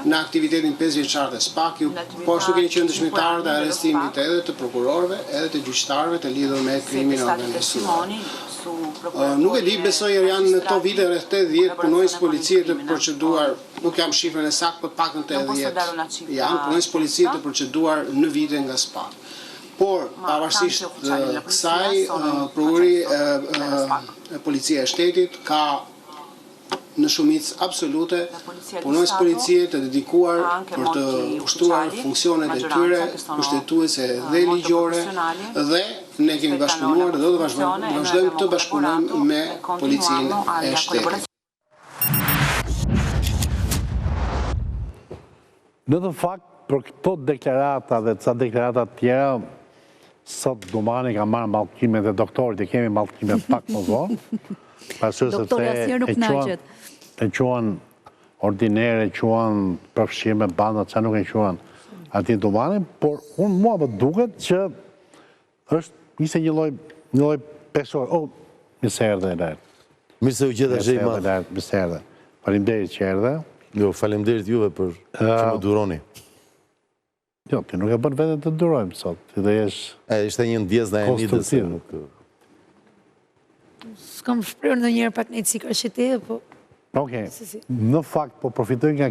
në aktivitetin 5 vjeçar të SPAK-ju, po ashtu keni qenë dëshmitar të arrestimit edhe të prokurorëve, edhe të gjyqtarëve të lidhur me krimin organizuar. Nuk e di, besoj janë në to vite rreth 80 punojës policie të proceduar, nuk jam shifrën e saktë, por pakën të 10 janë punojës policie të proceduar në vite nga SPAK. Por, pavarësisht kësaj, prokurori policia e shtetit ka në shumicë absolute punojës policie të dedikuar për të ushtruar funksionet e tyre kushtetuese dhe ligjore dhe ne kemi bashkëpunuar dhe do të vazhdojmë të bashkëpunojmë me policinë e shtetit. Në të fakt, për këto deklarata dhe ca deklarata tjera, sot Dumani ka marrë mallkimet e doktorit, e kemi mallkimet pak më vonë. Doktori asnjëherë nuk kënaqet. E quan ordinere, e quan përfshirë me banda, që nuk e quan ati Dumani, por unë mua më duket që ishte një lloj pesor. Mirë se erdhe e lërë. Mirë se u gjeta zhej ma. Mirë se erdhe. Faleminderit që erdhe. Jo, faleminderit juve për që më duroni. Jo, ti nuk e bën veten të durojmë sot. Ti dhe jesh ishte një ndjes dhe e nidës. S'kam shprehur ndonjëherë pak një cikër që ti, po... Okej, në fakt, po profitoj nga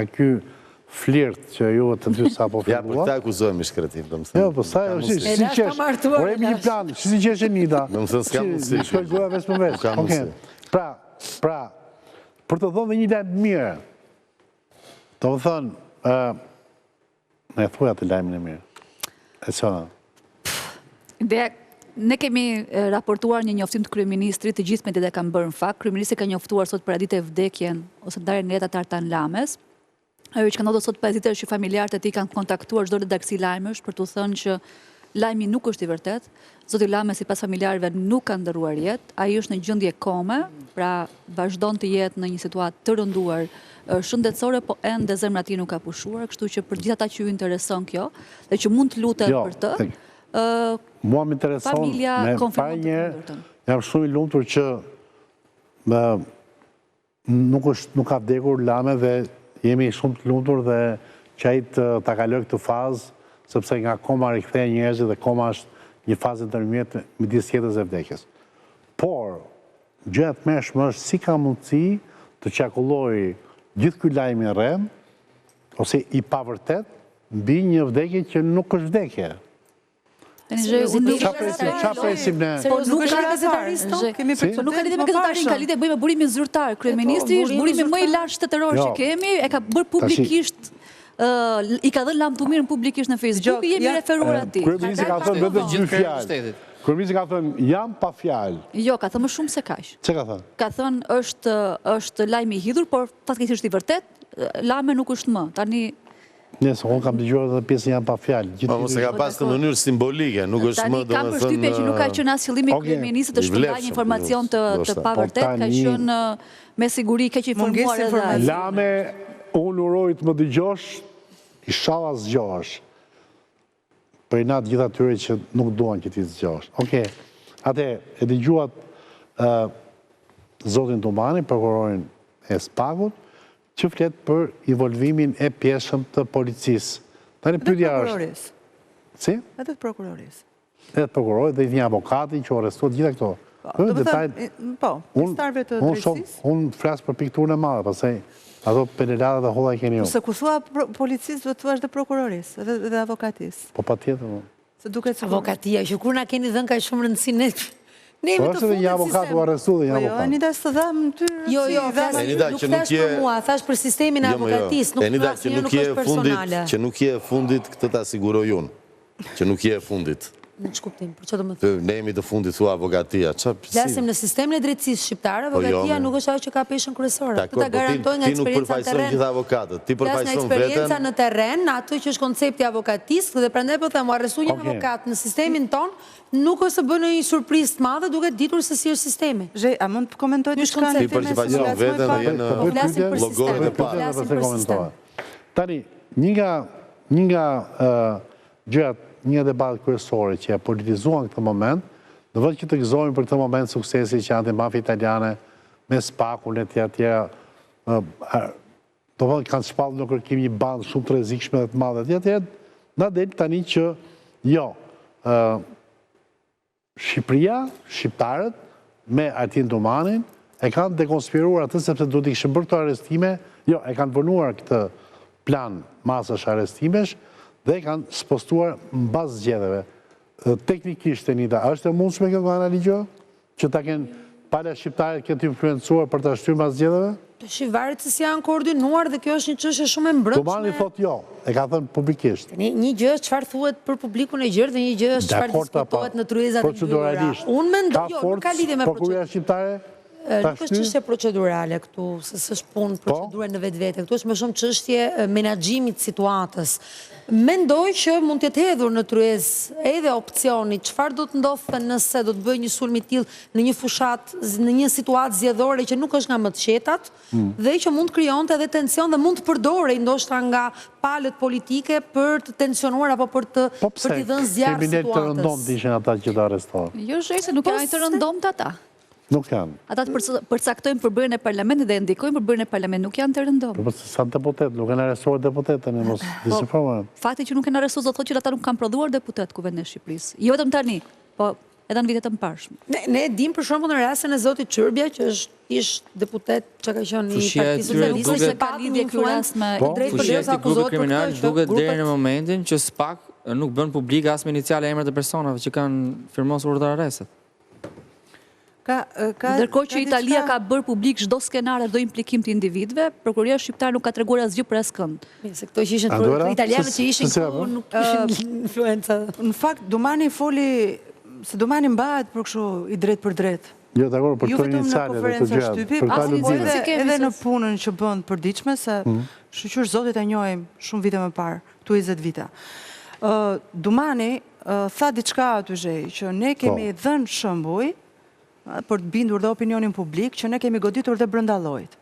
ky flirt që ju të dy sa po fillua. Ja, për këta akuzojmë shkretim, do më thënë. Jo, po sa, si qesh, por e mi një plan, si qesh e nida. Do më thënë, s'ka mundësi. Shkoj goja vesh për vesh. Okej, pra, për të dhënë dhe një lajmë mirë, do më thënë, ne thuja të lajmë në mirë. E qëna? Ne kemi raportuar një njoftim të kryeministrit, të gjithë mediat e kanë bërë në fakt. Kryeministri ka njoftuar sot për ditë e vdekjen ose ndarjen e Reta Artan Lames. Ajo që ka ndodhur sot për ditë është që familjarët e tij kanë kontaktuar çdo redaksi lajmesh për t'u thënë që lajmi nuk është i vërtet. Zoti Lames sipas familjarëve nuk ka ndëruar jetë, ai është në gjendje kome, pra vazhdon të jetë në një situatë të rënduar shëndetësore, po ende zemra e tij nuk ka pushuar, kështu që për gjithë ata që ju intereson kjo dhe që mund të lutet për të. Mua më intereson, me para një, jam shumë i lumtur që nuk ka vdekur Lame dhe jemi shumë të lumtur dhe që ai të kaloj këtë fazë, sepse nga koma rikthehen njerëzit dhe koma është një fazë ndërmjet midis jetës dhe vdekjes. Por, gjëja e tmerrshme është si ka mundësi të çarkullojë gjithë ky lajm i rrem ose i pavërtet mbi një vdekje që nuk është vdekje. Qa presim ne? Nuk ka gazetarist, nuk ka lidhje me gazetarin, ka lidhje bëj me burimin zyrtar. Kryeministri është burimi më i lartë shtetëror që kemi, e ka bërë publikisht, i ka dhënë lamtumirën publikisht në Facebook, jemi referuar atij. Kryeministri ka thënë vetëm dy fjalë. Kryeministri ka thënë jam pa fjalë. Jo, ka thënë më shumë se kaq. Çe ka thënë? Ka thënë është lajm i hidhur, por fatkeqësisht i vërtet, Lame nuk është më. Tani Nëse, unë kam dëgjuar edhe pjesën janë pa fjalë. Mos e ka pas në mënyrë simbolike, nuk është më domethënë. Tani kam përshtypjen që nuk ka qenë as qëllimi i kryeministit të shpërndajë një informacion të pavërtet, ka qenë me siguri keq informuar edhe ai. Lame, unë uroj të më dëgjosh, inshallah zgjohesh. Për inat gjithë atyre që nuk duan që ti zgjohesh. Okej. Atë e dëgjuat zotin Dumani, prokurorin e SPAK-ut, që flet për involvimin e pjesëm të policisë. Edhe të prokuroris. Si? Edhe të prokuroris. Edhe të prokuroris dhe një avokati që arrestuat gjitha këto. Po, pjesëtarëve të drejtësisë. Unë flasë për pikturën e madhe, pastaj ato penelata dhe holla i keni ju. Se ku thua policisë, duhet thuash dhe prokuroris, edhe avokatisë. Po patjetër. Se duket se avokatia, që kur na keni dhënë kaq shumë rëndësi ne. Po është dhe një avokat u arrestu dhe një avokat. Enida së dhamë ty... Jo, nuk thash për mua, thash për sistemin e avokatisë, nuk thash një nuk është personale. Që nuk je fundit, këtë ta siguroj unë. Që nuk je fundit. Në që kuptim, për që do më thë? Ne jemi të fundit, thua avokatia. Flasim në sistemin e drejtësisë shqiptare, avokatia nuk është ajo që ka peshën kryesore. Të ta garantoj nga eksperienca në terren. Flas nga eksperienca në terren, ato që është koncepti avokatisë, dhe prandaj po them, arrestu një avokat në sistemin ton, nuk është të bënë një surprizë të madhe duke ditur se si është sistemi. Zhe, a mund të komentoj të shka Ti përshqipacion vetën dhe jenë logorit e parë. Tani, një nga gjërat, një debat kryesore që e politizuan këtë moment, në vend që të gëzojmë për këtë moment suksesi që anti-mafia italiane me SPAK-un e tjera, do të kanë shpallur në kërkim një bandë shumë të rrezikshme dhe të madhe atje, na del tani që jo, Shqipëria, shqiptarët, me Artin Domanin, e kanë dekonspiruar atë sepse duhet i kishin bërë këto arrestime, jo, e kanë vënuar këtë plan masash arrestimesh dhe e kanë spostuar në bazë zgjedhjeve. Teknikisht, Enita, është e mundshme kjo nga ana ligjore që ta kenë pala shqiptarët këtë influencuar për ta shtyrë bazë zgjedhjeve? Varet se si janë koordinuar dhe kjo është një çështje shumë e mbrëmshme. Domani thotë jo, e ka thënë publikisht. Një gjë është çfarë thuhet për publikun e gjerë dhe një gjë është çfarë diskutohet në tryezat e mbyllura. Unë mendoj, jo, nuk ka lidhje me prokuroria shqiptare. Nuk është çështje procedurale këtu, se s'është punë procedurë në vetvete. Këtu është më shumë çështje menaxhimit situatës. Mendoj që mund të jetë hedhur në tryezë edhe opcioni çfarë do të ndodhte nëse do të bëjë një sulm i tillë në një fushat, në një situatë zgjedhore që nuk është nga më të qetat dhe që mund të krijonte edhe tension dhe mund të përdorej ndoshta nga palët politike për të tensionuar apo për të dhënë zjarr situatës. Kriminalët të rëndomtë ishin ata që të arrestohen. Jo, se nuk janë të rëndomtë ata. Nuk janë. Ata të përcaktojnë përbërjen e parlamentit dhe ndikojnë përbërjen e parlamentit, nuk janë të rëndomë. Por sa deputet, nuk kanë arrestuar deputetën, mos disinformohen. Fakti që nuk kanë arrestuar do të thotë që ata nuk kanë prodhuar deputet Kuvendit të Shqipërisë. Jo vetëm tani, po edhe në vitet e mëparshme. Ne e dim për shembull në rastin e zotit Çërbja që është deputet që ka qenë i Partisë Socialiste se ka lidhje ky rast me drejt përderisa akuzohet për këtë. Duket deri në momentin që SPAK nuk bën publike as me iniciale emrat e personave që kanë firmosur urdhër arrestit. Ndërkohë që Italia ka bërë publik çdo skenar dhe çdo implikim të individëve, prokuroria shqiptare nuk ka treguar asgjë për askënd. Se këto që ishin italianët që ishin këtu nuk kishin influencë. Në fakt Domani foli se Domani mbahet për kështu i drejt për drejt. Jo, dakor, për këto iniciale dhe të gjëra. Edhe në punën që bën përditshme se shoqërisë zotit e njohim shumë vite më parë, tu 20 vite. Domani tha diçka aty zhej që ne kemi dhënë shembuj për të bindur dhe opinionin publik që ne kemi goditur dhe brenda llojit.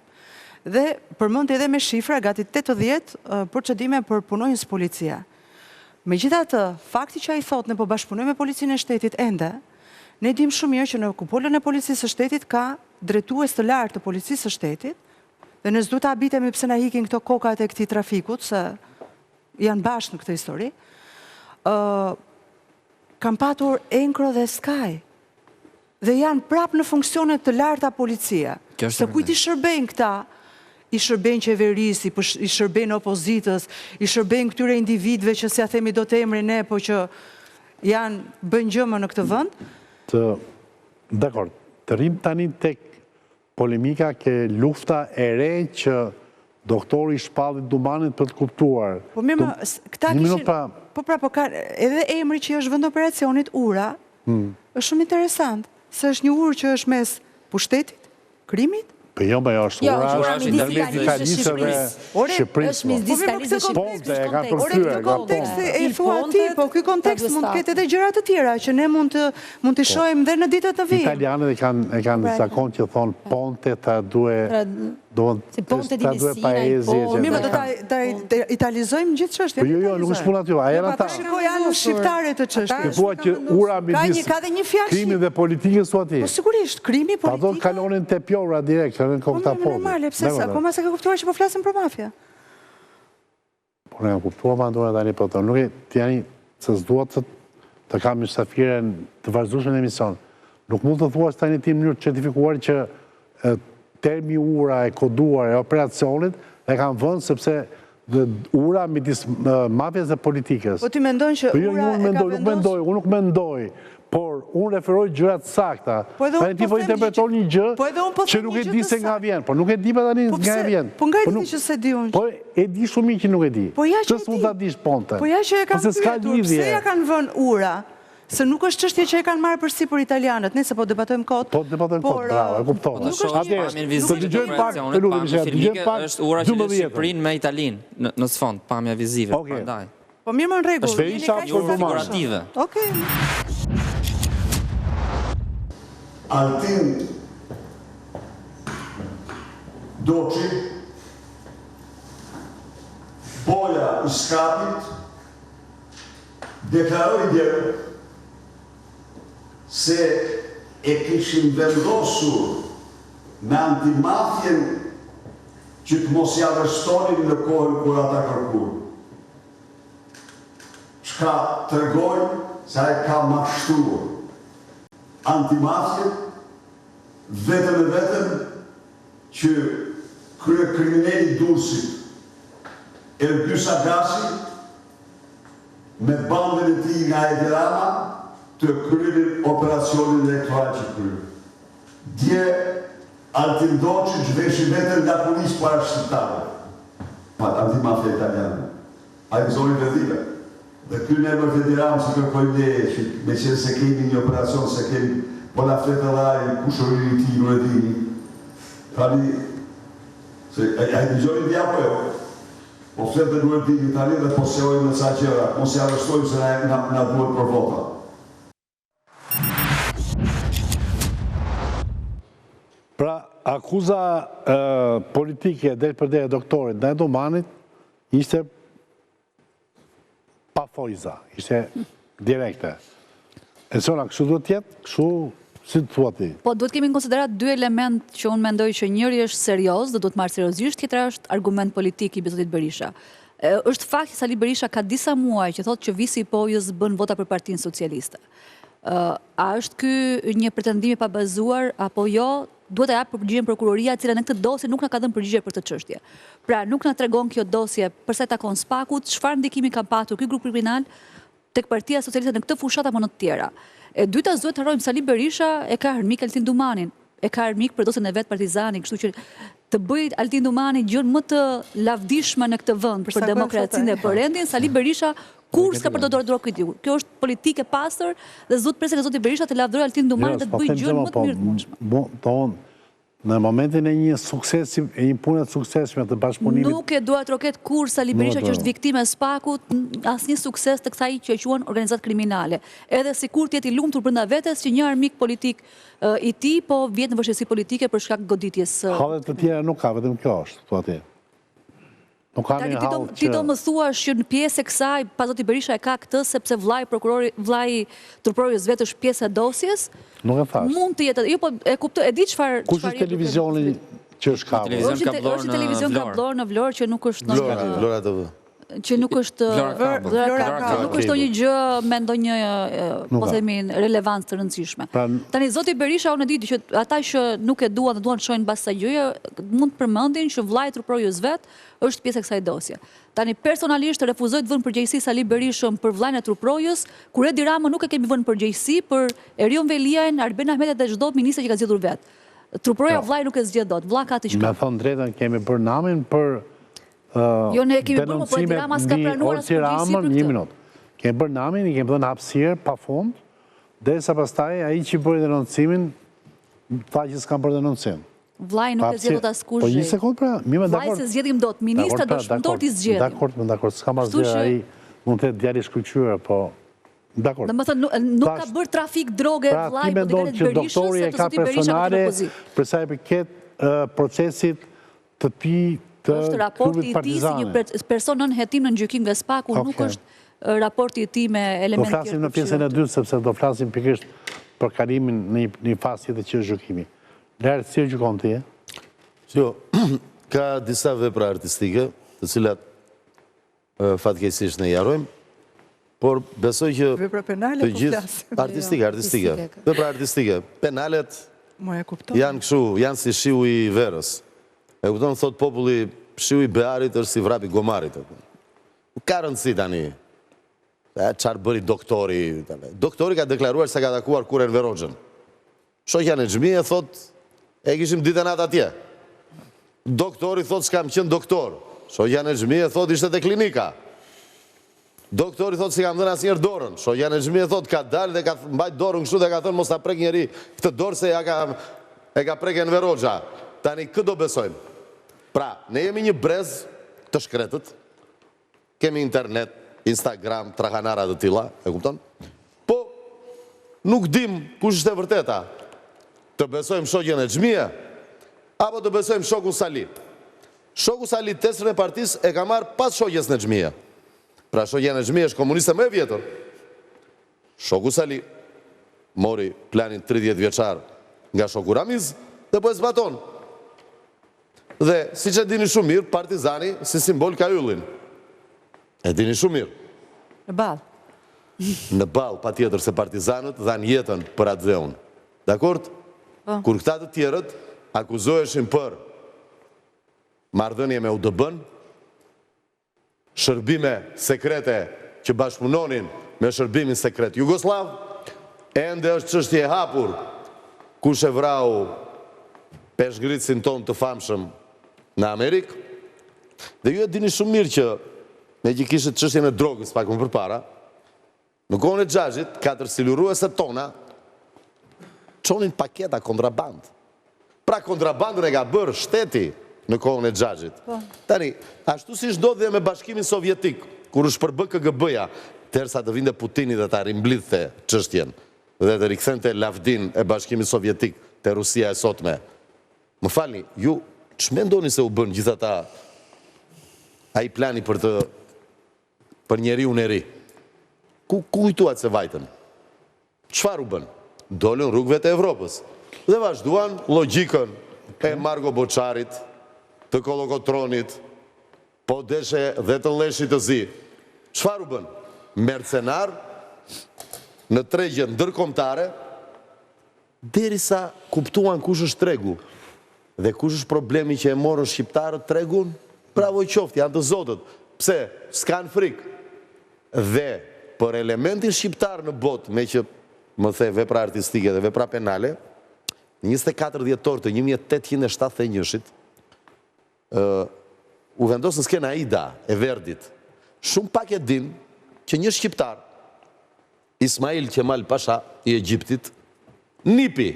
Dhe përmend edhe me shifra gati 80 procedime për punonjës policia. Megjithatë, fakti që ai thotë ne po bashkëpunojmë me policinë e shtetit ende, ne dim shumë mirë që në kupolën e policisë së shtetit ka drejtues të lartë të policisë së shtetit dhe ne s'duhet ta habitemi pse na hikin këto kokat e këtij trafikut se janë bashkë në këtë histori. Kam patur Enkro dhe Sky dhe janë prapë në funksionet të larta policia. Se kujt i shërbejnë këta? I shërbejnë qeverisë, i shërbejnë opozitës, i shërbejnë këtyre individëve që si ja themi do të emrin ne, po që janë bëjnë gjëmë në këtë vend? Dakor, të rrim tani tek polemika ke lufta e re që doktori shpallit Domanit për të kuptuar. Po mirë, këta kishin... Po edhe emri që është vend operacionit Ura, është shumë interesant. Se është një urë që është mes pushtetit, krimit? Për jo, bëja është ura, është ndërmjet Italisë dhe Shqipërisë. është midis Italisë dhe Ponte e kanë përkthyer, nga Ponte. E thua ti, po ky kontekst mund të ketë edhe gjëra të tjera që ne mund të shohim dhe në ditët të vijim. Italianët e kanë zakon që thonë Ponte ta duhe paezi. Mirë, do ta italizojmë gjithë çështjen. Jo, nuk është puna aty, ajo ata. Shikoj janë shqiptare të çështjes. Thua që ura midis krimit dhe politikës thua ti. Po sigurisht, krimi, politika. Ato kalonin te pjora direkt, në kokta po. Normale, pse akoma se ka kuptuar që po flasim për mafia. Po ne kam kuptuar ma ndonjë tani po thonë, nuk e tani se s'duat të kam mysafire të vazhdueshme në emision. Nuk mund të thuash tani ti në mënyrë të certifikuar që termi ura e koduar e operacionit e kanë vënë sepse ura midis mafjes dhe politikës. Po ti mendon që ura e ka vendosur? Unë nuk mendoj, por unë referoj gjërat sakta. Tani ti po interpreton një gjë që nuk e di se nga vjen, por nuk e di pa tani nga vjen. Po nga e di që se di unë? Po e di shumë mirë që nuk e di. Që s'mund ta dish Ponte. Po ja që e kam pyetur, pse ja kanë vënë ura? Se nuk është çështje që e kanë marrë përsi për italianët, ne se po debatojmë kot. Po debatojmë kot, bravo, e kuptova. Është ura që lidh Shqipërinë me Italinë në sfond, pamja vizive, prandaj. Po mirë më në rregull. Është figurative. Okej. Artin Doçi, boja i skapit, deklaroi djerë se e kishin vendosur me antimafjen që të mos ja arrestonin në kohën kur ata kërkuan. Shka të regojnë se ai ka mashtruar antimafjet vetëm e vetëm që krye kriminali Durrësit Ergyll Agasi me bandën e tij nga Edi Rama të kryenin operacionin elektoral që krye. Dje Altin Doçi zhveshi vetëm nga policë parashkiptare. Antimafja italiane. Ai zoni vetëve. Dhe ky në emër të Edi Ramës që kërkojnë ne që me qenë se kemi një operacion, se kemi po na fletë edhe ai kushërin i tij nuk e dini. Tani se ai dëgjoni dia apo jo? Po fletë nuk e dini tani dhe po sejojmë në ca gjëra, mos i arrestojmë se na duhet për vota. Pra, akuza politike del për dhe doktorit ndaj Domanit ishte pa fojza, ishte direkte. E sona, kështu duhet tjetë, kështu si të thua ti? Po, duhet kemi në konsiderat dy element që unë mendoj që njëri është serios dhe duhet marrë seriosisht, tjetra është argument politik i Bezotit Berisha. Është fakt që Sali Berisha ka disa muaj që thotë që visi i Pojës bën vota për Partinë Socialiste. A është ky një pretendim i pabazuar apo jo? Duhet të japë përgjigjen prokuroria, e cila në këtë dosje nuk na ka dhënë përgjigje për të çështje. Pra, nuk na tregon kjo dosje përsa i takon Spakut, çfarë ndikimi ka patur ky grup kriminal tek Partia Socialiste në këtë fushat apo në të tjera. E dyta, duhet të harrojmë Sali Berisha e ka armik Altin Dumanin, e ka armik për dosjen e vet Partizani, kështu që të bëjë Altin Dumani gjën më të lavdishme në këtë vend për demokracinë dhe për rendin, Sali Berisha kur s'ka për të dorë kritiku. Kjo është politike pastër dhe zot presë nga zoti Berisha të lavdërojë Altin Dumanin dhe të bëjë gjën më të mirë të mundshme. Në momentin e një suksesi, e një punë të suksesshme të bashkëpunimit. Nuk e dua të roket kur Sali Berisha që është viktime e Spakut, asnjë sukses të kësaj që quhen organizatë kriminale. Edhe sikur të jetë i lumtur brenda vetes që një armik politik i tij, po vjet në vështirësi politike për shkak goditjes. Halle të tjera nuk ka, vetëm kjo është, thua ti. Nuk ka një hall që... Ti do më thuash që në pjesë e kësaj, pa zoti Berisha e ka këtë, sepse vllai truprorës vetë është pjesë e dosjes. Nuk e thash. Mund të jetë, jo po e kuptoj, e di çfarë. Kush është televizioni që është ka? Është televizion ka Vlorë në Vlorë që nuk është Vlora TV. Që nuk është nuk është ndonjë gjë me ndonjë po themi relevancë të rëndësishme. Tani zoti Berisha unë e di që ata që nuk e duan dhe duan të shohin mbas kësaj gjëje mund të përmendin që vllai truprorës vet është pjesë e kësaj dosje. Tani personalisht refuzoj të vënë përgjegjësi Sali Berishën për vllain e truprorës, kur Edi Rama nuk e kemi vënë përgjegjësi për Erion Veliajn, Arben Ahmetet dhe çdo ministër që ka zgjedhur vet. Truproja vllai nuk e zgjedh dot, vlla ka diçka. Me thënë drejtën kemi bërë namin për jo, ne kemi bërë, po Edi Rama s'ka pranuar as përgjegjësi për këtë. Një minut. Kemi bërë namin, i kemi dhënë hapësirë pa fund, derisa pastaj ai që bëri denoncimin tha që s'kan bërë denoncim. Vllai nuk e zgjedh dot askush. Po një sekond pra, mirë, vllai se zgjedhim dot, ministrat do shpëndor ti zgjedhin. Dakor, s'ka marrë zgjedhje ai, mund të jetë djalë i shkëlqyer, po dakor. Domethënë nuk ka bërë trafik droge vllai, po dikënë që doktori e ka personale për sa i përket procesit të tij të është raporti i tij si një person nën hetim në gjykim nga Spaku, nuk është raporti i tij me elemente tjerë. Do flasim në pjesën e dytë sepse do flasim pikërisht për kalimin në një fazë tjetër që është gjykimi. Lart si gjykon ti? Jo, ka disa vepra artistike, të cilat fatkeqësisht ne i harrojmë, por besoj që vepra penale po flasim. Artistike. Vepra artistike. Penalet janë kështu, janë si shiu i verës. E kupton, thot populli, shiu i Bearit është si vrapi Gomarit. Ka rëndësi tani. Çfarë bëri doktori? Doktori ka deklaruar se ka takuar Kuren Veroxhën. Shoqja në xhmi e thot, e kishim ditën atë atje. Doktori thot s'kam qenë doktor. Shoqja në xhmi e thot ishte te klinika. Doktori thot si kam dhënë asnjëherë dorën. Shoqja në xhmi e thot ka dalë dhe ka mbajt dorën kështu dhe ka thënë mos ta prek njeri këtë dorë se e ka preken Veroxha. Tani këtë do besojmë. Pra, ne jemi një brez të shkretët, kemi internet, Instagram, trahanarat të tilla, e kupton? Po, nuk dim kush është e vërteta. Të besojmë shoqjen e xhmie, apo të besojmë shoku Sali. Shoku Sali testën e partisë e ka marrë pas shoqjes në xhmie. Pra, shoqja në xhmie është komuniste më e vjetër. Shoku Sali mori planin 30 vjeçar nga shoku Ramiz dhe po e zbaton. Dhe, si që dini shumë mirë, Partizani si simbol ka yllin. E dini shumë mirë. Në balë. Në balë, pa tjetër se Partizanët dhanë jetën për atë dheun. Dakord? Kur këta të tjerët akuzoheshin për marrëdhënie me UDB-n, shërbime sekrete që bashkëpunonin me shërbimin sekret Jugoslav, ende është çështje e hapur kush e vrau peshngritësin ton të famshëm në Amerikë. Dhe ju e dini shumë mirë që me që kishët çështjen e drogës pak më përpara, në kohën e Xhaxhit, 4 silurueset tona çonin paketa kontraband. Pra kontrabandën e ka bërë shteti në kohën e Xhaxhit. Tani, ashtu si ndodhi me Bashkimin Sovjetik, kur u shpërbë KGB-ja, derisa të vinte Putini dhe ta rimblidhte çështjen dhe të rikthente lavdin e Bashkimit Sovjetik te Rusia e sotme. Më falni, ju ç'mendoni se u bën gjithata ai plani për njeriu e ri? Ku kujtuat se vajtën? Çfarë u bën? Dolën rrugëve të Evropës dhe vazhduan logjikën e Margo Boçarit, të Kolokotronit, po deshe dhe të Leshit të Zi. Çfarë u bën? Mercenar në tregje ndërkombëtare, derisa kuptuan kush është tregu dhe kush është problemi që e morën shqiptarët tregun, bravo i qoftë, janë të zotët. Pse? S'kan frikë. Dhe për elementin shqiptar në botë, me që më the vepra artistike dhe vepra penale, 24 dhjetor të 1871-shit, u vendosë në skena Aida e Verdit. Shumë pak e din që një shqiptar, Ismail Kemal Pasha i Egjiptit, nipi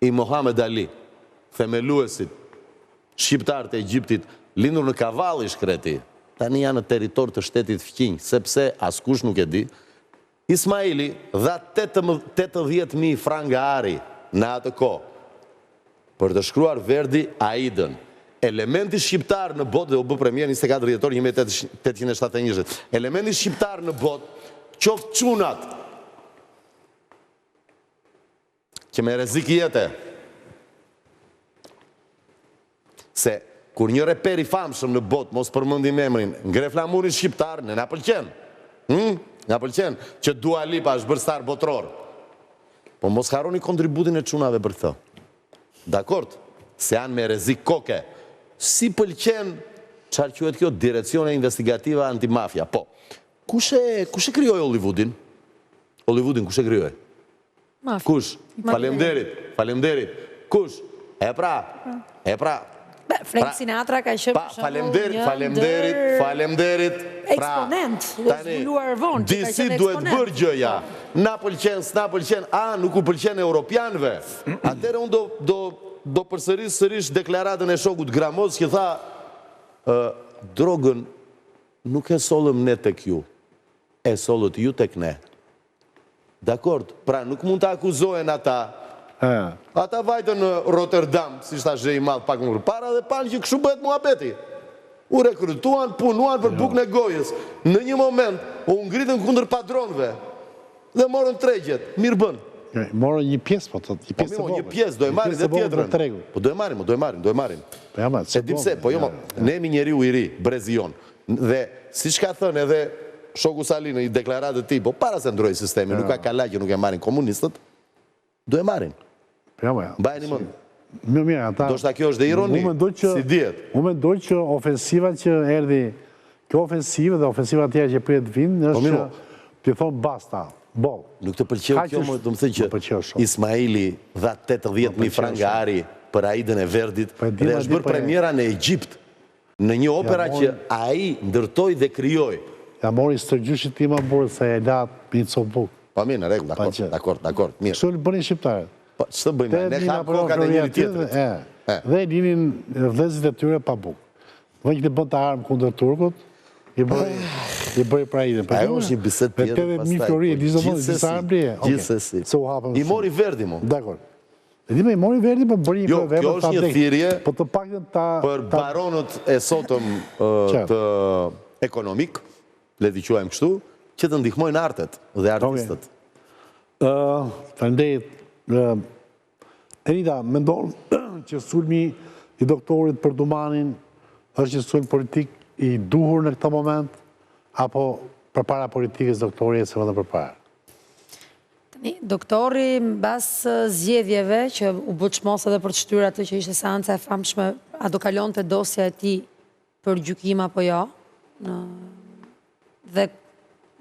i Mohamed Ali, themeluesit shqiptar të Egjiptit, lindur në Kavalli shkreti, tani janë në territor të shtetit fqinj, sepse askush nuk e di, Ismaili dha 80.000 franga ari në atë kohë për të shkruar Verdi Aidën. Elementi shqiptar në botë, dhe u bë premier 24 dhjetor 1871. Elementi shqiptar në botë, qoftë çunat që me rrezik jete. Se kur një reper i famshëm në botë, mos përmendim emrin, ngre flamurin shqiptar, ne na pëlqen. Na pëlqen që Dua Lipa është bërë star botror. Po mos harroni kontributin e çunave për këtë. Dakord? Se janë me rrezik koke. Si pëlqen çfarë quhet kjo Direcione Investigativa Antimafia. Po. Kush e krijoi Hollywoodin? Hollywoodin kush e krijoi? Mafia. Kush? Faleminderit. Kush? E pra. Frank Sinatra ka qenë Faleminderit. Eksponent, dhe zbuluar vonë. Disi duhet bërë gjëja. Na pëlqen, s'na pëlqen, nuk u pëlqen europianëve. Atëherë unë do përsëris sërish deklaratën e shokut Gramoz që tha drogën nuk e sollëm ne tek ju, e sollët ju tek ne. Dakord? Pra nuk mund të akuzohen ata. Ata vajtën në Rotterdam, si shta zhe i madh pak më përpara, dhe panë që kështu bëhet muhabeti. U rekrutuan, punuan për bukën e gojës. Në një moment, u ngritën kundër padronëve dhe morën tregjet. Mirë bën. Morën një pjesë, po një pjesë të vogël. Një pjesë, do e marrin dhe tjetrën. Po do e marrin. Se di pse, po jo, ne jemi njeriu i ri, Brezion. Dhe siç ka thënë edhe shoku Sali në një deklaratë të tij, po para se ndroi sistemi, nuk ka kala që nuk e marrin komunistët, do e marrin. Mbajeni mend. Mirë, ata. Do shta kjo është dhe ironi, si dihet. Unë mendoj që ofensiva që erdhi, kjo ofensivë dhe ofensiva tjera që pritet vinë, është që t'i thonë basta, boll. Nuk të pëlqeu kjo, më të më thënë që Ismaili dha 80.000 franga ari për Aidën e Verdit dhe është bërë premiera në Egjipt, në një opera që ai ndërtoi dhe krijoi. Ja mori stërgjyshit ti më burë se e la një copë. Pa mirë, në rregull, dakord, mirë. Kështu bënin shqiptarët. Po, që të bëjmë, ne kam kokat e njëri tjetërit. Dhe linin vëllezërit e tyre pa bukë. Dhe që të bën të armë kundër turkut, i bëri pra Aidën. Ajo është një biset tjetër, disa armë blije. Gjithsesi. I mori Verdi, mo. Dakor. E di me i mori Verdi, për bëri një vepër ta kjo është një thirrje për baronët e sotëm të ekonomik, le t'i quajmë kështu, që të ndihmojnë artet dhe artistët. Faleminderit. Enita, mendon që sulmi i doktorit për Dumanin është një sulm politik i duhur në këtë moment, apo përpara politikës doktori e se vëllë përpara? Doktori, bas zgjedhjeve, që u bëçmos edhe për të shtyr atë që ishte seanca e famshme, a do kalon të dosja e ti për gjykim apo jo? Dhe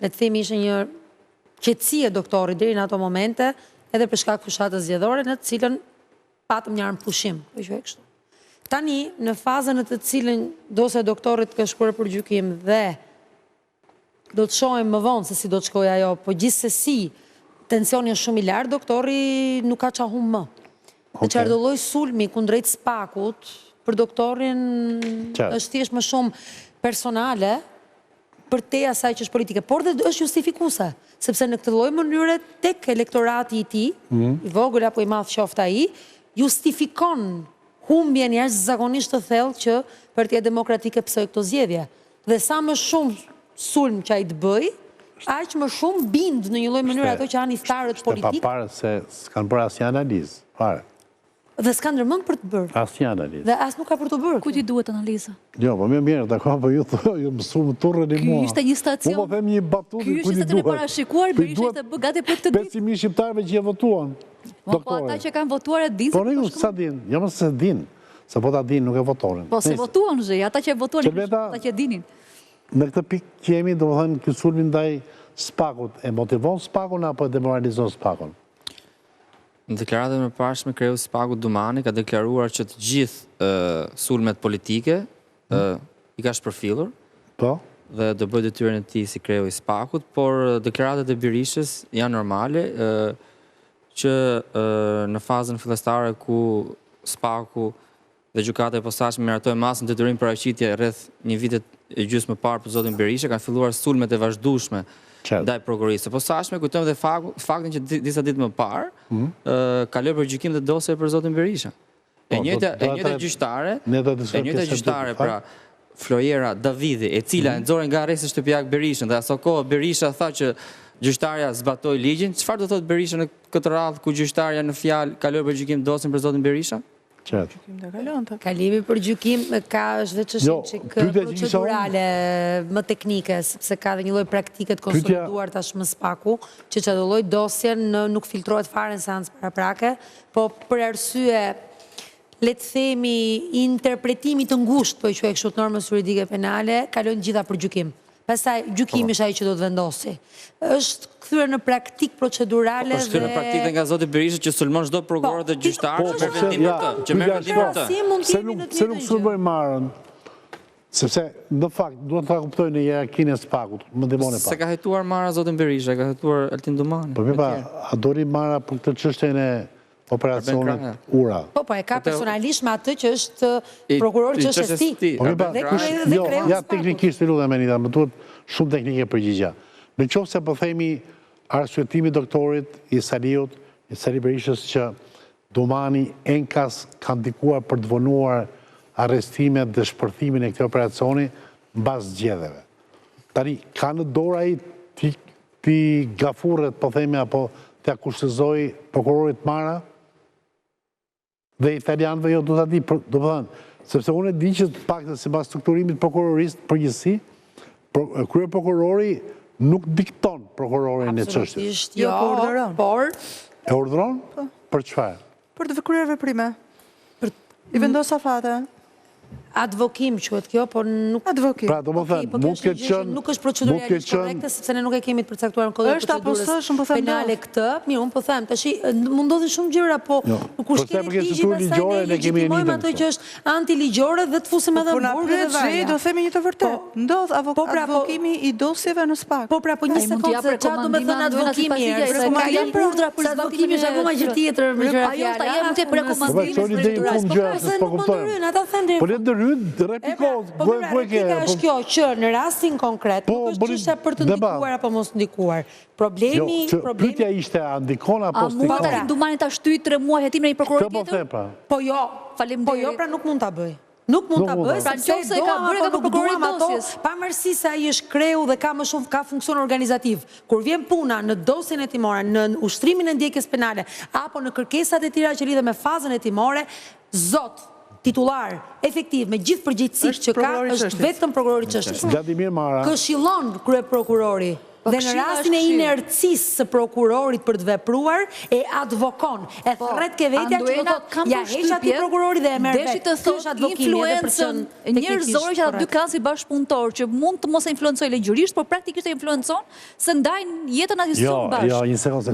le të themi ishte një qetësi e doktorit deri në ato momente, edhe për shkak fushatës zgjedhore, në të cilën patëm një armë pushim. Tani, në fazën në të cilën dosja e doktorit ka shkuar për gjykim dhe do të shohim më vonë se si do të shkojë ajo, po gjithsesi tensioni është shumë i lartë, doktori nuk ka qa humë më. Dhe që ardhëlloj sulmi kundrejt Spakut, për doktorin është thjesht më shumë personale, për te asaj që është politike, por dhe është justifikuese, sepse në këtë lloj mënyre tek elektorati i tij, i vogël apo i madh qoftë ai, justifikon humbjen jashtëzakonisht të thellë që Partia Demokratike psoi këto zgjedhje. Dhe sa më shumë sulm që ai të bëj, aq më shumë bind në një lloj mënyre ato që aniftarët politik. Pa parë se s'kan bërë asnjë analizë, fare. Dhe s'kan ndërmend për të bërë. Asnjë analizë. Dhe as nuk ka për të bërë. Kujt i duhet analiza? Jo, po mirë, dakor, po ju mësu më turrën e mua. Ky ishte një stacion. Po them një batutë kujt i duhet. Ky ishte të parashikuar, Berisha ishte bë gati për këtë ditë. 500.000 shqiptarëve që votuan. Po ata që kanë votuar e dinë. Po ne sa din, jo më se din. Se po ta din nuk e votonin. Po se votuan zhe, ata që votuan, ata që dinin. Në këtë pikë kemi, domethënë, ky sulmi ndaj Spakut e motivon Spakun apo e demoralizon Spakun? Në deklaratën e parshme, kreu Spaku Dumani ka deklaruar që të gjithë sulmet politike i ka shpërfillur. Po. Dhe do bëjë detyrën e tij si kreu i Spakut, por deklaratat e Berishës janë normale që në fazën fillestare ku Spaku dhe gjykata e posaçme miratoi masën detyrim paraqitje rreth një vitet e gjysmë më parë për zotin Berisha, kanë filluar sulmet e vazhdueshme ndaj prokurorisë së posaçme. Kujtojmë dhe faktin që disa ditë më parë kaloi për gjykim dhe dosje për zotin Berisha. E njëjta gjyqtare, pra Floriera Davidi, e cila e nxorën nga arresti shtëpiak Berishën, dhe aso kohë Berisha tha që gjyqtarja zbatoi ligjin. Çfarë do thotë Berisha në këtë radhë ku gjyqtarja në fjalë kaloi për gjykim dosjen për zotin Berisha? Kalimi për gjykim ka është veç është procedurale më teknike, sepse ka dhe një lloj praktike të konsoliduar tashmë Spaku, që çdo lloj dosje nuk filtrohet fare në seancë paraprake, po për arsye le të themi interpretimi të ngushtë, po i quaj kështu të normës juridike penale, kalojnë gjitha për gjykim. Pastaj gjykimi është ai që do të vendosi. Është kthyer në praktik procedurale dhe është kthyer në praktikë nga zoti Berisha që sulmon çdo prokuror dhe gjyqtar që vendim për të, që merr vendim për të. Se nuk sulmoj marrën. Sepse në fakt duhet ta kuptoj në hierarkinë e Spakut, më ndihmoni pak. Se ka hetuar Mara zotin Berisha, ka hetuar Altin Dumani. Po mirë, a dori Mara për këtë çështjen e operacionit Ura? Po, e ka personalisht me atë që është prokuror që është sti. Jo, ja teknikisht të lutem Menita, më duhet shumë teknike përgjigja. Në qoftë se po themi arsyetimi doktorit i Saliut, i Sali Berishës që Dumani enkas ka ndikuar për të vonuar arrestimet dhe shpërthimin e këtij operacioni mbas zgjedhjeve. Tani ka në dorë ai ti gafurret, po themi, apo të akushtëzoj prokurorit Mara dhe italianëve jo do ta di, do të thënë, sepse unë e di që pak të sipas strukturimit prokurorisë përgjithësi, krye prokurori nuk dikton prokurorin e çështjes. Absolutisht jo, por e urdhëron? Për çfarë? Për të kryer veprime. I vendos afate. Advokim quhet kjo, por nuk advokim. Pra, domethënë, mund të ketë nuk është proceduralisht korrekte sepse ne nuk e kemi të përcaktuar në kodin e procedurës penale këtë. Mirë, unë po them, tash mund ndodhin shumë gjëra, po kur shkeli ligji pastaj ne legitimojmë ato që është antiligjore dhe të fusim edhe në burg dhe varja. Do themi një të vërtetë. Ndodh advokimi i dosjeve në Spak. Po pra, po një sekondë, çfarë do të thënë advokimi? Ka janë urdhra për advokimi është akoma gjë tjetër me gjëra fjalë. Ajo mund të jetë rekomandim. Repika është kjo që në rastin konkret nuk është çështja për të ndikuar apo mos ndikuar. Problemi pyetja ishte a ndikon apo s'ndikon. A mund të Dumani ta shtyjë 3 muaj hetimin e një prokuror tjetër? Po jo, faleminderit. Po jo, pra nuk mund ta bëj. Nuk mund ta bëj, sepse ka bërë ka prokurorin dosjes. Pavarësisht se ai është kreu dhe ka më shumë ka funksion organizativ. Kur vjen puna në dosjen hetimore, në ushtrimin e ndjekjes penale apo në kërkesat e tjera që lidhen me fazën hetimore, zot titular, efektiv, me gjithë përgjegjësitë që ka, është vetëm prokurori çështës. Vladimir Mara. Këshillon kryeprokurori dhe në rastin e inercisë së prokurorit për të vepruar, e advokon, e thret ke vetja që do thotë, ja heq ati prokurori dhe e merr vetë. Deshi të thotë influencën njerëzore që ata dy kanë si bashkëpunëtor, që mund të mos e influencojë ligjërisht, por praktikisht e influencon se ndajnë jetën aty sot bashkë. Jo, një sekondë,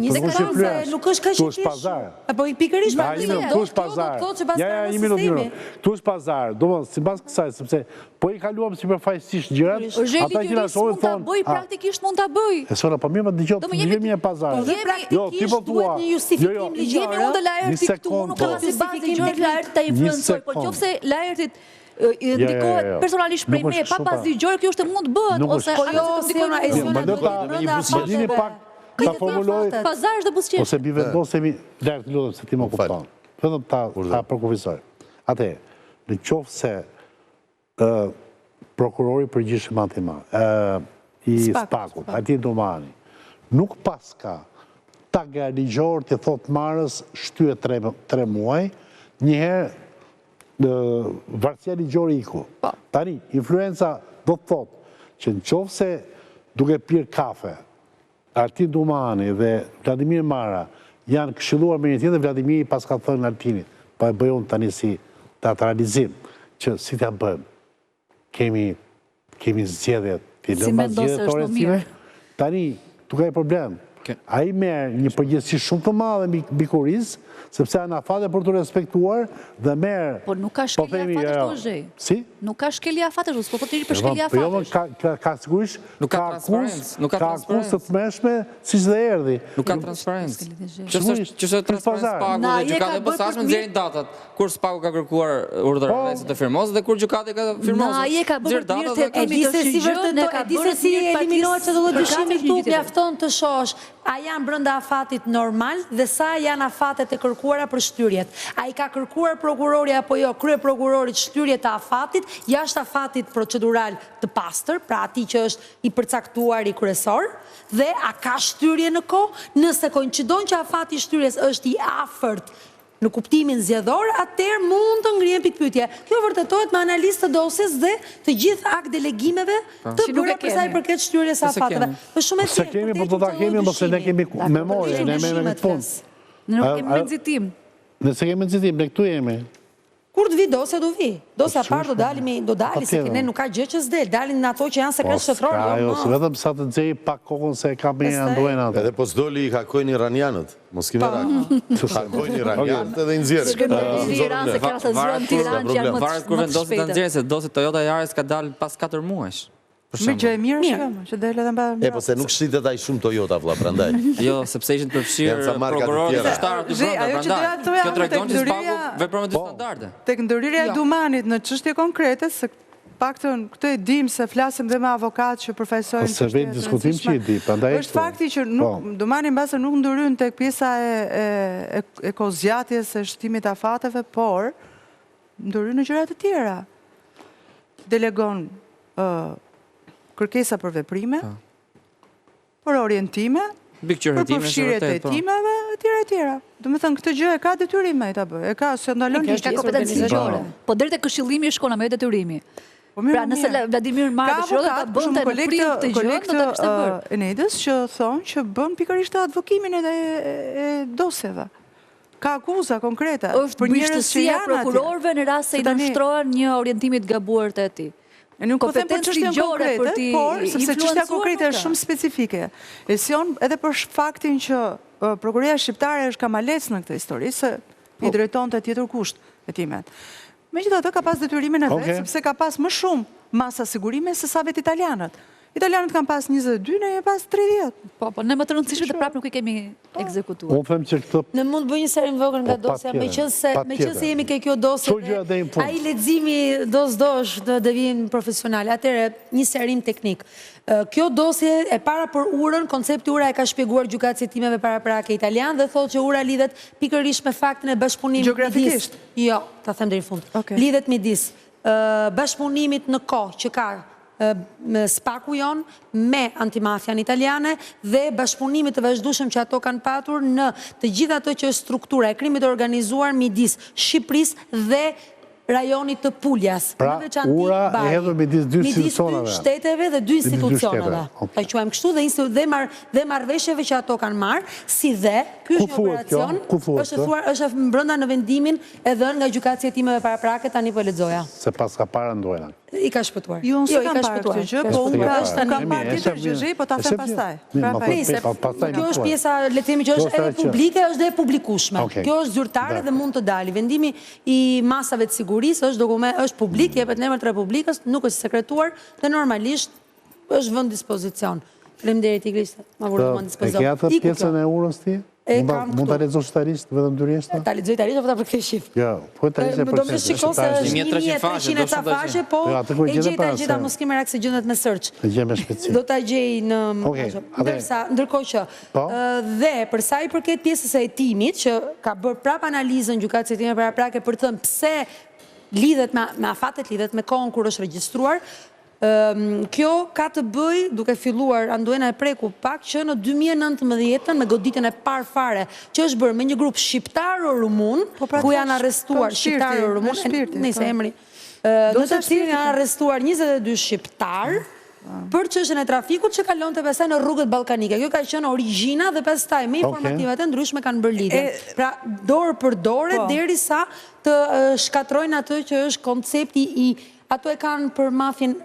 nuk është kaq e thjeshtë. Apo pikërisht tu është pazar. Ja, një minutë. Tu është pazar. Domos, sipas kësaj, sepse po I kaluam sipërfaqësisht gjërat, ata që na shohin thonë, bëj praktikisht mund ta bëj. E sona po mirë, më dëgjoj, jemi në pazar. Jo, ti po thua. Jo, jemi unë Laerti këtu, nuk ka si justifikim tek Laerti ta influencoj, por nëse Laertit ndikohet personalisht prej me, pa pas ligjore, kjo është mund të bëhet ose jo, si ona e zgjidhni pak ta formuloj pazar dhe buzëqesh. Ose bi vendosemi Laerti, lutem se ti më kupton. Vetëm ta përkufizoj. Atë, në qoftë se prokurori përgjithshëm I Spakut, Ati Domani, nuk paska taga ligjor të thot marës shtyje 3 muaj, njëherë varësia ligjori iku. Tani, influenca do të thot që në qoftë se duke pirë kafe, Ati Domani dhe Vladimir Mara janë këshilluar me një tjetër, Vladimiri pas ka thënë Altinit, pa e bëjon tani si teatralizim, që si të bëjmë, kemi zgjedhjet, si mendosë është më mirë. Tani, tu ka I problem. A I merë një përgjithësi shumë të madhe mbi kuriz, sepse janë afate për të respektuar dhe merë... Po nuk ka shkelja afate shto është gjej. Si? Nuk ka shkelja afate shto, s'po të tiri për shkelja afate. Ka sigurisht, ka akus të të meshme, si që dhe erdi. Nuk ka transparencë. Që shë transparencë Spaku dhe gjukate e pësashme nëzirin datat, kur Spaku ka kërkuar urdhëresin të firmosë dhe kur gjukate ka firmosë. Na, je ka bërë të mirë të këmi të shqyqë, e di se si eliminohet që do të dyshimi këtu, mjafton të shosh, a janë brënda afatit normal dhe sa janë afatet e kërkuara për shtyrjet. A I ka kërkuar prokurori apo jo, krye prokurorit shtyrjet të afatit, jashtë afatit procedural të pastër, pra ati që është I përcaktuar I kryesor, dhe a ka shtyrje në kohë, nëse koincidon që afati shtyrjes është I afërt në kuptimin zgjedhor, atëherë mund të ngrihen pikpyetje. Kjo vërtetohet me analizë të dosjes dhe të gjithë akt delegimeve të bëra për sa I përket shtyrjes së afateve. Është shumë e thjeshtë. Se kemi, po do ta kemi, ose ne kemi memorie, ne me fund. Ne nuk kemi nxitim. Nëse kemi nxitim, ne këtu jemi. Kur të vi dosja do vi. Dosja parë do dali, se ne nuk ka gjë që s'del. Dalin në ato që janë sekret shtetëror. Jo, se vetëm sa të nxej pak kokën se ka me andojnë atë. Edhe po s'doli I hakojnë iranianët. Mos kime hakojnë iranianët edhe I nxjerrin. Varet kur vendosit të nxjerrin, se dosi Toyota Yaris ka dalë pas 4 muajsh. Me gjë e mirë që del edhe mba... E, po se nuk shqitet ai shumë Toyota, vlla, prandaj. Jo, sepse ishin të përfshirë prokurorët e shtarët të brenda, prandaj. Kjo tregon që Spaku vepron me dy standarde. Tek ndërhyrja e Dumanit në çështje konkrete, se paktën këtë e dim se flasim dhe me avokat që përfaqësojnë çështje. Ose vetë diskutim që I di, prandaj. Është fakti që Dumani mbase nuk ndërhyn tek pjesa e kozgjatjes së shtimit të afateve, por ndërhyn në gjëra të tjera. Delegon kërkesa për veprime, për orientime, për përfshirjet e timeve, e tjera. Do me thënë, këtë gjë e ka detyrime I ta bëj, e ka se ndalon një ka kompetencë ligjore. Po deri te këshillimi shkon me detyrimi. Pra nëse Vladimir Mara dëshiron ta bënte në prim të gjë, do ta kishte bërë. Enedës që thonë që bën pikërisht advokimin edhe e dosjeve. Ka akuza konkrete. Është bështësia prokurorëve në rast se I dështrohen një orientimi të gabuar të tij. Nuk po them për çështjen konkrete, por sepse çështja konkrete është shumë specifike. E sion edhe për faktin që prokuroria shqiptare është kamalec në këtë histori, se I drejtonte tjetër kusht hetimet. Megjithatë ka pas detyrimin e vet, sepse ka pas më shumë masa sigurime se sa vetë italianët. Italianët kanë pas 22, ne jemi pas 30. Po, ne më të rëndësishme të prapë nuk I kemi ekzekutuar. Unë them që këtë... Ne mund bëj një serim vogël nga dosja, me qënë se jemi ke kjo dosje, a I leximi dos të devijim profesionale, atëre një serim teknik. Kjo dosje e para për urën, koncepti ura e ka shpjeguar gjykatës hetimeve paraprake italian dhe thotë që ura lidhet pikërisht me faktin e bashkëpunimit. Gjeografikisht? Jo, ta them deri në fund. Lidhet midis bashkëpunimit në kohë që ka Spaku jon me antimafian italiane dhe bashkëpunimit të vazhdueshëm që ato kanë patur në të gjitha ato që është struktura e krimit të organizuar midis Shqipërisë dhe rajonit të Puljas. Pra, ura e hedhur midis dy institucioneve. Midis dy shteteve dhe dy institucioneve. Ta quajmë kështu dhe marrëveshjeve që ato kanë marrë, si dhe ky është një operacion, është brenda në vendimin e dhënë nga gjykatësia e hetimeve paraprake, tani po lexoja. Se pas ka para ndojna. I ka shpëtuar. Jo, unë s'kam parë këtë gjë, po unë kam parë tjetër gjë, po ta them pastaj. Kjo është pjesa, le të themi që është edhe publike, është dhe e publikueshme. Kjo është zyrtare dhe mund të dalë. Vendimi i masave të sigurisë është dokument, është publik, jepet në emër të Republikës, nuk është sekretuar dhe normalisht është vënë dispozicion. Faleminderit Iglishte, ma vërtet në dispozicion. E ke atë pjesën e urës ti? Mund të lexosh tarisht vetëm dyreshta? Ta lexoj tarisht apo ta për këtë shifr? Jo, po tarisht e do të shikoj se është 1300 faqe, po e gjeta mos kemë reakse gjendet me search. E gjej me shpejtësi. Do ta gjej në ndërkohë që dhe për sa i përket pjesës së hetimit që ka bërë prap analizën gjykatësia e hetimeve paraprake për të thënë pse lidhet me afatet, lidhet me kohën kur është regjistruar. Kjo ka të bëj, duke filluar Anduena e preku pak, që në 2019 me goditjen e parë fare, që është bërë me një grup shqiptaro-rumun, ku janë arrestuar shqiptaro-rumun, nëse emri, në të cilin janë arrestuar 22 shqiptar, për çështjen e trafikut që kalon të pastaj në rrugët ballkanike. Kjo ka qenë origjina dhe pastaj me informativat e ndryshme kanë bërë lidhje. Pra dorë për dorë derisa të shkatrojnë atë që është koncepti i ato e kanë për mafien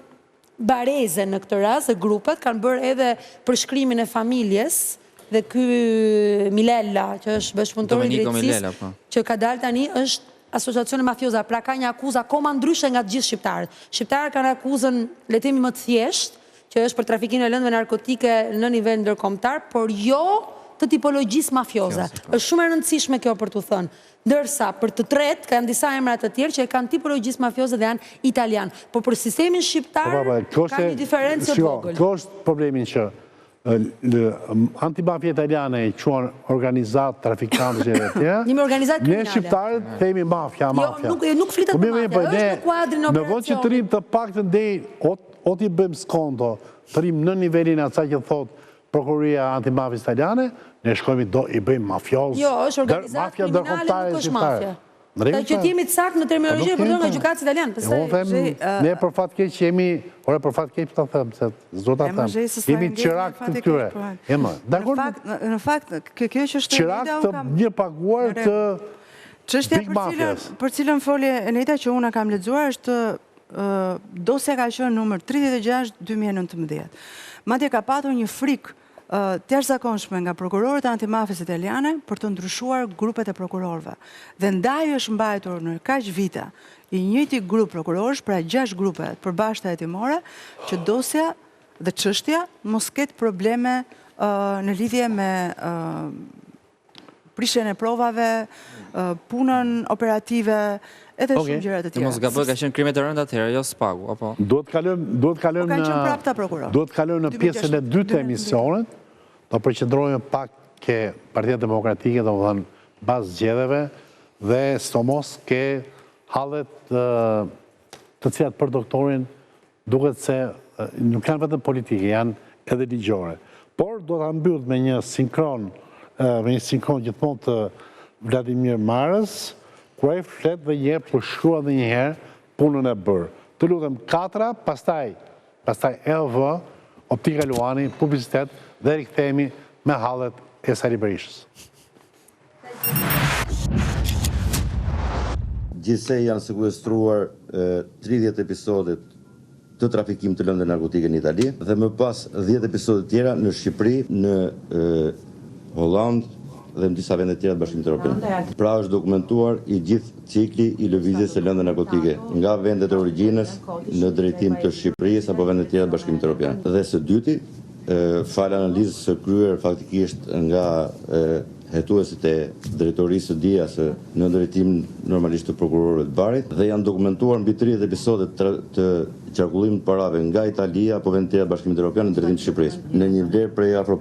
bareze në këtë rast, dhe grupet kanë bërë edhe përshkrimin e familjes dhe ky Milela, që është bashkëpunëtori i drejtësisë, që ka dalë tani është asociacione mafioza, pra ka një akuzë akoma ndryshe nga të gjithë shqiptarët. Shqiptarët kanë akuzën, le të themi më të thjeshtë, që është për trafikimin e lëndëve narkotike në nivel ndërkombëtar, por jo të tipologjisë mafioze. Është shumë e rëndësishme kjo për t'u thënë. Ndërsa për të tretë kanë disa emra të tjerë që kanë tipologjisë mafioze dhe janë italian. Por për sistemin shqiptar ka një diferencë të vogël. Kjo është problemin që antimafia italiane i quan organizat trafikantëve të tjerë. Një organizat kriminale. Ne shqiptarët themi mafia. Nuk flitet për mafia, është në kuadrin operacionit. Në vend që të rrim të paktën deri o t'i bëjmë skonto, të rrim në nivelin asaj që thot Prokuroria Antimafisë Italiane, ne shkojmë i bëjmë mafioz. Jo, është organizat kriminale, nuk është mafia. Që t'jemi të saktë në terminologji e përdojnë nga gjykatës italianë. Ne për fat keq që jemi, ore për fat keq të thëmë, se zota thëmë, jemi qirak të këtyre. Në fakt, kjo që është qirak të një paguar të big mafjas. Për cilën folje Enita që unë kam lexuar është dosja ka qenë numër 36/2019. Madje ka patur një frikë të jashtëzakonshme nga prokurorët e antimafisë italiane për të ndryshuar grupet e prokurorëve. Dhe ndaj është mbajtur në kaq vite i njëjti grup prokurorësh, pra 6 grupe përbashkëta hetimore, që dosja dhe çështja mos ketë probleme në lidhje me prishjen e provave, punën operative, edhe shumë gjëra të tjera. Mos gaboj, ka qenë krime të rënda atëherë, jo spagu, apo? Duhet kalojmë në pjesën e dytë të emisionit, do përqendrohemi pak ke Partia Demokratike, do më thënë bazë zgjedhjeve, dhe sidomos ke hallet të cilat për doktorin duket se nuk janë vetëm politike, janë edhe ligjore. Por do ta mbyll me një sinkron gjithmonë të Vladimir Marës, ku ai flet dhe një përshkruan dhe njëherë punën e bërë. Të lutem 4, pastaj LV, Optika Luani, publicitet dhe rikthehemi me hallet e Sali Berishës. Gjithsej janë sekuestruar 30 episode të trafikim të lëndëve narkotike në Itali dhe më pas 10 episode tjera në Shqipëri, në Holland dhe në disa vende tjera të Bashkimit Evropian. Pra është dokumentuar i gjithë cikli i lëvizjes së lëndëve narkotike nga vendet e origjinës në drejtim të Shqipërisë apo vendet tjera të Bashkimit Evropian. Dhe së dyti, fal analizës së kryer faktikisht nga hetuesit e drejtorisë së DIA-s në drejtim normalisht të prokurorëve të Barit dhe janë dokumentuar mbi 30 episode të qarkullimit të parave nga Italia apo vende tjera të Bashkimit Evropian në drejtim të Shqipërisë në një vlerë prej afro